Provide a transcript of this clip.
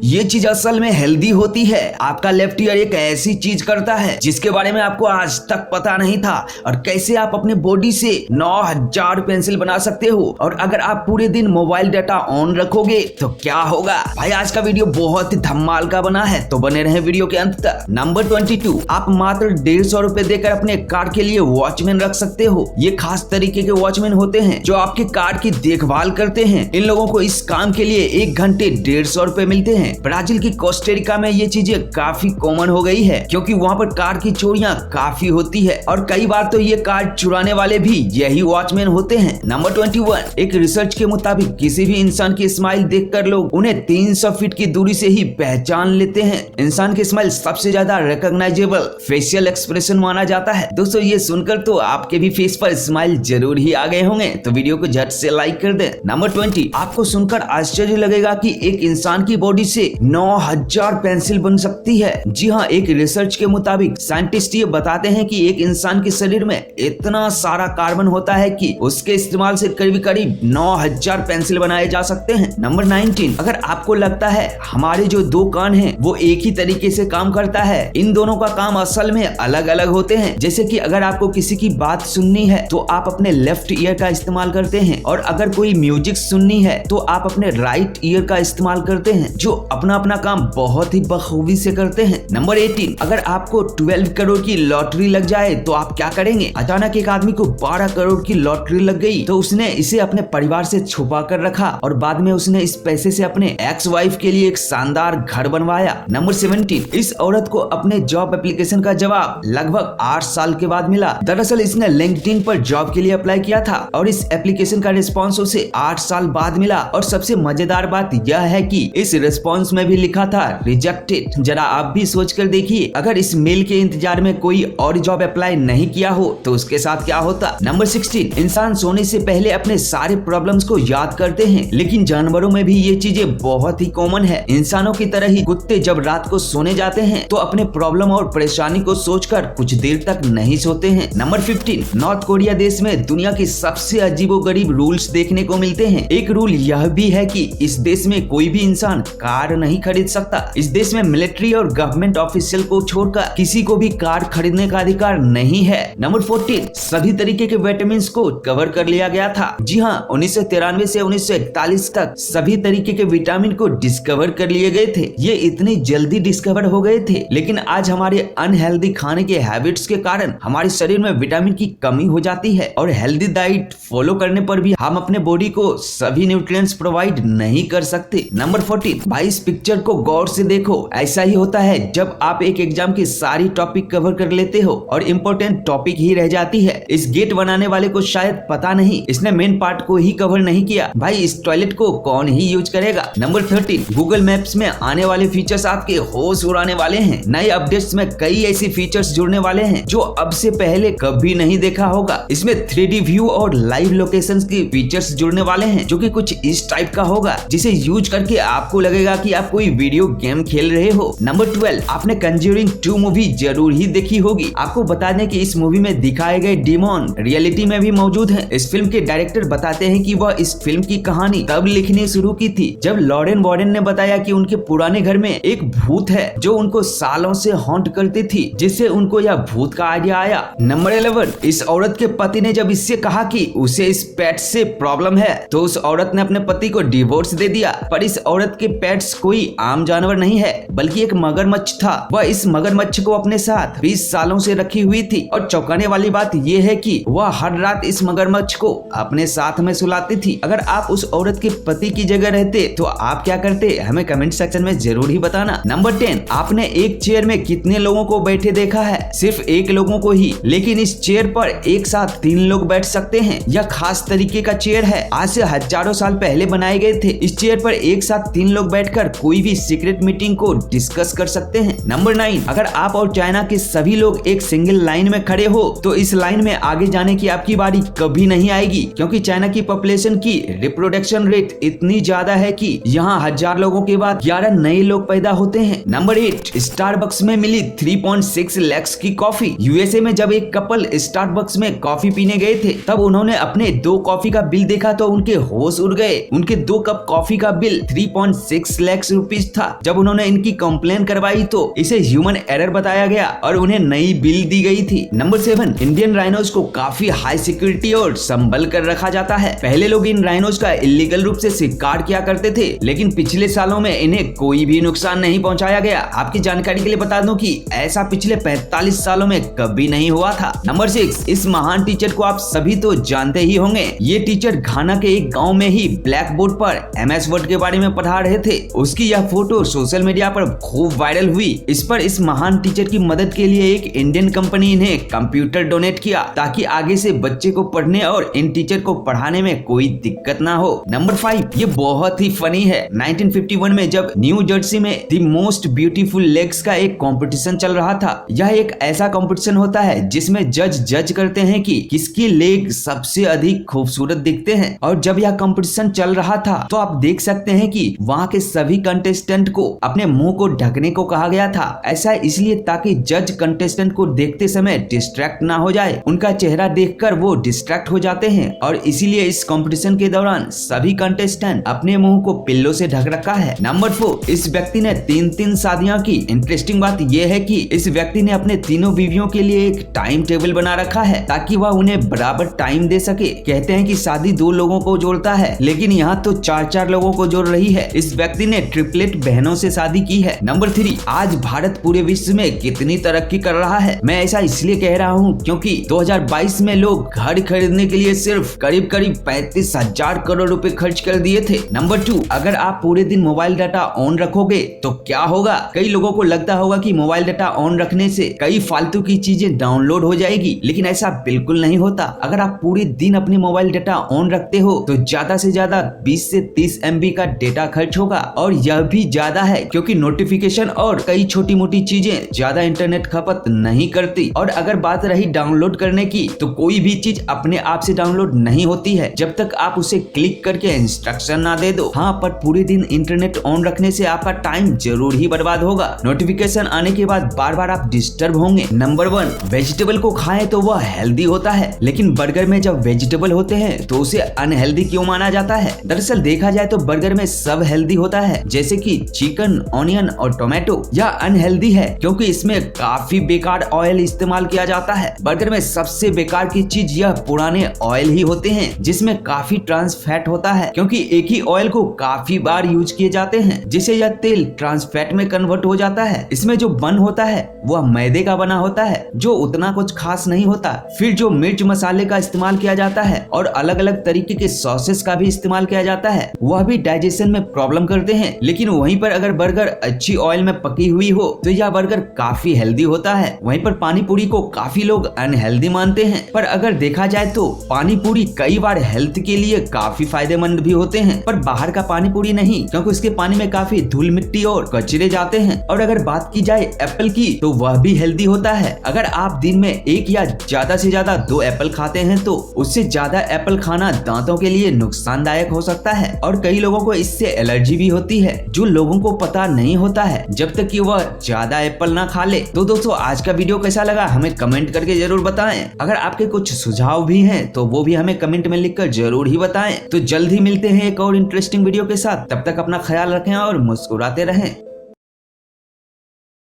ये चीज असल में हेल्दी होती है। आपका लेफ्ट ईयर एक ऐसी चीज करता है जिसके बारे में आपको आज तक पता नहीं था, और कैसे आप अपने बॉडी से 9000 पेंसिल बना सकते हो। और अगर आप पूरे दिन मोबाइल डाटा ऑन रखोगे तो क्या होगा। भाई आज का वीडियो बहुत ही धमाल का बना है, तो बने रहे वीडियो के अंत तक। नंबर 22, आप मात्र 150 रुपए देकर अपने कार के लिए वॉचमैन रख सकते हो। ये खास तरीके के वॉचमैन होते हैं जो आपकी कार की देखभाल करते हैं। इन लोगों को इस काम के लिए 1 घंटे 150 रुपए मिलते हैं। ब्राजील की कोस्टारिका में ये चीजें काफी कॉमन हो गई है, क्योंकि वहाँ पर कार की चोरियां काफी होती है, और कई बार तो ये कार चुराने वाले भी यही वॉचमैन होते हैं। नंबर 21, एक रिसर्च के मुताबिक किसी भी इंसान की स्माइल देखकर लोग उन्हें 300 फीट की दूरी से ही पहचान लेते हैं। इंसान की स्माइल सबसे ज्यादा रिकॉग्नाइजेबल फेशियल एक्सप्रेशन माना जाता है। दोस्तों ये सुनकर तो आपके भी फेस पर स्माइल जरूर ही आ गए होंगे, तो वीडियो को झट से लाइक कर दें। नंबर 20, आपको सुनकर आश्चर्य लगेगा कि एक इंसान की बॉडी से 9000 पेंसिल बन सकती है। जी हाँ, एक रिसर्च के मुताबिक साइंटिस्ट ये बताते हैं कि एक इंसान के शरीर में इतना सारा कार्बन होता है कि उसके इस्तेमाल से करीब 9000 पेंसिल बनाए जा सकते हैं। नंबर 19, अगर आपको लगता है हमारे जो 2 कान हैं वो एक ही तरीके से काम करता है, इन दोनों का काम असल में अलग अलग होते हैं। जैसे कि अगर आपको किसी की बात सुननी है तो आप अपने लेफ्ट ईयर का इस्तेमाल करते हैं, और अगर कोई म्यूजिक सुननी है तो आप अपने राइट ईयर का इस्तेमाल करते हैं, जो अपना अपना काम बहुत ही बखूबी से करते हैं। नंबर 18, अगर आपको 12 करोड़ की लॉटरी लग जाए तो आप क्या करेंगे। अचानक एक आदमी को 12 करोड़ की लॉटरी लग गई तो उसने इसे अपने परिवार से छुपा कर रखा, और बाद में उसने इस पैसे से अपने एक्स वाइफ के लिए एक शानदार घर बनवाया। नंबर 17, इस औरत को अपने जॉब एप्लीकेशन का जवाब लगभग 8 साल के बाद मिला। दरअसल इसने लिंक्डइन पर जॉब के लिए अप्लाई किया था, और इस एप्लीकेशन का रिस्पॉन्स उसे 8 साल बाद मिला। और सबसे मजेदार बात यह है कि इस रिस्पॉन्स में भी लिखा था रिजेक्टेड। जरा आप भी सोच कर देखिए, अगर इस मेल के इंतजार में कोई और जॉब अप्लाई नहीं किया हो तो उसके साथ क्या होता। नंबर 16, इंसान सोने से पहले अपने सारे प्रॉब्लम्स को याद करते हैं, लेकिन जानवरों में भी ये चीजें बहुत ही कॉमन है। इंसानों की तरह ही कुत्ते जब रात को सोने जाते हैं तो अपने प्रॉब्लम और परेशानी को सोचकर कुछ देर तक नहीं सोते हैं। नंबर 15, नॉर्थ कोरिया देश में दुनिया के सबसे अजीबोगरीब रूल्स देखने को मिलते हैं। एक रूल यह भी है कि इस देश में कोई भी इंसान कार नहीं खरीद सकता। इस देश में मिलिट्री और गवर्नमेंट ऑफिशियल को छोड़कर किसी को भी कार खरीदने का अधिकार नहीं है। नंबर 14, सभी तरीके के विटामिन को कवर कर लिया गया था। जी हाँ, 1993 से 1941 तक सभी तरीके के विटामिन को डिस्कवर कर लिए गए थे। ये इतनी जल्दी डिस्कवर हो गए थे, लेकिन आज हमारे अनहेल्दी खाने के हैबिट्स के कारण हमारे शरीर में विटामिन की कमी हो जाती है, और हेल्दी डाइट फॉलो करने पर भी हम अपने बॉडी को सभी न्यूट्रिएंट्स प्रोवाइड नहीं कर सकते। नंबर 14, भाई इस पिक्चर को गौर से देखो। ऐसा ही होता है जब आप एक एग्जाम की सारी टॉपिक कवर कर लेते हो और इम्पोर्टेंट टॉपिक ही रह जाती है। इस गेट बनाने वाले को शायद पता नहीं, इसने मेन पार्ट को ही कवर नहीं किया। भाई इस टॉयलेट को कौन ही यूज करेगा। नंबर 13, गूगल मैप्स में आने वाले फीचर्स आपके होश उड़ाने वाले हैं। नए अपडेट्स में कई ऐसी फीचर्स जुड़ने वाले हैं जो अब से पहले कभी नहीं देखा होगा। इसमें 3D व्यू और लाइव लोकेशंस की फीचर्स जुड़ने वाले हैं, जो कि कुछ इस टाइप का होगा जिसे यूज करके आपको लगेगा कि आप कोई वीडियो गेम खेल रहे हो। नंबर 12, आपने कंज्यूरिंग 2 मूवी जरूर ही देखी होगी। आपको बता दें कि इस मूवी में दिखाए गए डिमोन रियलिटी में भी मौजूद हैं। इस फिल्म के डायरेक्टर बताते हैं कि वह इस फिल्म की कहानी तब लिखनी शुरू की थी जब लॉरेन वॉर्डन ने बताया कि उनके पुराने घर में एक भूत है जो उनको सालों से हॉन्ट करती थी, जिससे उनको यह भूत का आइडिया आया। नंबर 11, इस औरत के पति ने जब इससे कहा कि उसे इस पेट से प्रॉब्लम है तो उस औरत ने अपने पति को डिवोर्स दे दिया। पर इस औरत के पेट्स कोई आम जानवर नहीं है, बल्कि एक मगरमच्छ था। वह इस मगरमच्छ को अपने साथ 20 सालों से रखी हुई थी, और चौंकाने वाली बात यह है कि वह हर रात इस मगरमच्छ को अपने साथ में सुलाती थी। अगर आप उस औरत के पति की जगह रहते तो आप क्या करते, हमें कमेंट सेक्शन में जरूर ही बताना। नंबर 10, आपने एक चेयर में कितने लोगों को बैठे देखा है। सिर्फ 1 लोगों को ही, लेकिन इस चेयर पर एक साथ 3 लोग बैठ सकते हैं। यह खास तरीके का चेयर है, आज से हजारों साल पहले बनाए गए थे। इस चेयर पर एक साथ 3 लोग बैठकर कोई भी सीक्रेट मीटिंग को डिस्कस कर सकते हैं। नंबर 9, अगर आप और चाइना के सभी लोग एक सिंगल लाइन में खड़े हो तो इस लाइन में आगे जाने की आपकी बारी कभी नहीं आएगी, क्योंकि चाइना की पॉपुलेशन की रिप्रोडक्शन रेट इतनी ज्यादा है कि यहाँ 1000 लोगों के बाद 11 नए लोग पैदा होते हैं। नंबर 8, स्टारबक्स में मिली 3.6 लाख की कॉफी। यूएसए में जब एक कपल स्टारबक्स में कॉफी पीने गए थे तब उन्होंने अपने 2 कॉफी का बिल देखा तो उनके होश उड़ गए। उनके 2 कप कॉफी का बिल 3.6 लाख लाख रुपीस था। जब उन्होंने इनकी कंप्लेन करवाई तो इसे ह्यूमन एरर बताया गया और उन्हें नई बिल दी गई थी। नंबर 7, इंडियन राइनोज को काफी हाई सिक्योरिटी और संभल कर रखा जाता है। पहले लोग इन राइनोज का इलीगल रूप से शिकार किया करते थे, लेकिन पिछले सालों में इन्हें कोई भी नुकसान नहीं पहुंचाया गया। आपकी जानकारी के लिए बता दूं कि ऐसा पिछले 45 सालों में कभी नहीं हुआ था। नंबर 6, इस महान टीचर को आप सभी तो जानते ही होंगे। ये टीचर घाना के एक गांव में ही ब्लैक बोर्ड पर MS वर्ड के बारे में पढ़ा रहे थे। उसकी यह फोटो सोशल मीडिया पर खूब वायरल हुई। इस पर इस महान टीचर की मदद के लिए एक इंडियन कंपनी इन्हें कंप्यूटर डोनेट किया ताकि आगे से बच्चे को पढ़ने और इन टीचर को पढ़ाने में कोई दिक्कत ना हो। नंबर 5, ये बहुत ही फनी है। 1951 में जब न्यू जर्सी में द मोस्ट ब्यूटीफुल लेग्स का एक कंपटीशन चल रहा था। यह एक ऐसा कंपटीशन होता है जिसमें जज करते हैं कि किसकी लेग सबसे अधिक खूबसूरत दिखते हैं। और जब यह कंपटीशन चल रहा था तो आप देख सकते हैं कि वहाँ के सभी कंटेस्टेंट को अपने मुंह को ढकने को कहा गया था। ऐसा इसलिए ताकि जज कंटेस्टेंट को देखते समय डिस्ट्रैक्ट ना हो जाए। उनका चेहरा देखकर वो डिस्ट्रैक्ट हो जाते हैं और इसीलिए इस कंपटीशन के दौरान सभी कंटेस्टेंट अपने मुंह को पिल्लों से ढक रखा है। नंबर 4, इस व्यक्ति ने 3 शादियां की। इंटरेस्टिंग बात यह है कि इस व्यक्ति ने अपने तीनों बीवियों के लिए एक टाइम टेबल बना रखा है ताकि वह उन्हें बराबर टाइम दे सके। कहते हैं कि शादी 2 लोगों को जोड़ता है, लेकिन यहाँ तो 4 लोगों को जोड़ रही है। इस व्यक्ति ने ट्रिपलेट बहनों से शादी की है। नंबर 3, आज भारत पूरे विश्व में कितनी तरक्की कर रहा है। मैं ऐसा इसलिए कह रहा हूँ क्योंकि 2022 में लोग घर खरीदने के लिए सिर्फ करीब 35,000 करोड़ रुपए खर्च कर दिए थे। नंबर 2, अगर आप पूरे दिन मोबाइल डाटा ऑन रखोगे तो क्या होगा। कई लोगों को लगता होगा कि मोबाइल डाटा ऑन रखने से कई फालतू की चीजें डाउनलोड हो जाएगी, लेकिन ऐसा बिल्कुल नहीं होता। अगर आप पूरे दिन अपने मोबाइल डाटा ऑन रखते हो तो ज्यादा से ज्यादा 20 से 30 MB का डेटा खर्च होगा, और यह भी ज्यादा है क्योंकि नोटिफिकेशन और कई छोटी मोटी चीजें ज्यादा इंटरनेट खपत नहीं करती। और अगर बात रही डाउनलोड करने की, तो कोई भी चीज अपने आप से डाउनलोड नहीं होती है जब तक आप उसे क्लिक करके इंस्ट्रक्शन ना दे दो। हाँ, पर पूरे दिन इंटरनेट ऑन रखने से आपका टाइम जरूर ही बर्बाद होगा। नोटिफिकेशन आने के बाद बार बार आप डिस्टर्ब होंगे। नंबर 1, वेजिटेबल को खाएं तो वह हेल्दी होता है, लेकिन बर्गर में जब वेजिटेबल होते हैं तो उसे अनहेल्दी क्यों माना जाता है। दरअसल देखा जाए तो बर्गर में सब हेल्दी होता है, जैसे कि चिकन, ऑनियन और टोमेटो। यह अनहेल्दी है क्योंकि इसमें काफी बेकार ऑयल इस्तेमाल किया जाता है। बर्गर में सबसे बेकार की चीज यह पुराने ऑयल ही होते हैं जिसमें काफी ट्रांस फैट होता है, क्योंकि एक ही ऑयल को काफी बार यूज किए जाते हैं, जिससे यह तेल ट्रांस फैट में कन्वर्ट हो जाता है। इसमें जो बन होता है वह मैदे का बना होता है जो उतना कुछ खास नहीं होता। फिर जो मिर्च मसाले का इस्तेमाल किया जाता है और अलग अलग तरीके के सॉसेस का भी इस्तेमाल किया जाता है, वह भी डाइजेशन में प्रॉब्लम करते हैं। लेकिन वहीं पर अगर बर्गर अच्छी ऑयल में पकी हुई हो तो यह बर्गर काफी हेल्दी होता है। वहीं पर पानी पूरी को काफी लोग अनहेल्दी मानते हैं, पर अगर देखा जाए तो पानी पूरी कई बार हेल्थ के लिए काफी फायदेमंद भी होते हैं, पर बाहर का पानी पूरी नहीं, क्योंकि उसके पानी में काफी धूल मिट्टी और कचरे जाते हैं। और अगर बात की जाए एप्पल की, तो वह भी हेल्दी होता है। अगर आप दिन में 1 या ज्यादा से ज्यादा 2 एप्पल खाते हैं तो उससे ज्यादा एप्पल खाना दांतों के लिए नुकसानदायक हो सकता है, और कई लोगों को इससे एलर्जी भी होती है, जो लोगों को पता नहीं होता है जब तक कि वह ज्यादा एप्पल ना खा ले। तो दोस्तों, आज का वीडियो कैसा लगा हमें कमेंट करके जरूर बताएं। अगर आपके कुछ सुझाव भी हैं तो वो भी हमें कमेंट में लिखकर जरूर ही बताएं। तो जल्द ही मिलते हैं एक और इंटरेस्टिंग वीडियो के साथ। तब तक अपना ख्याल रखें और मुस्कुराते रहें।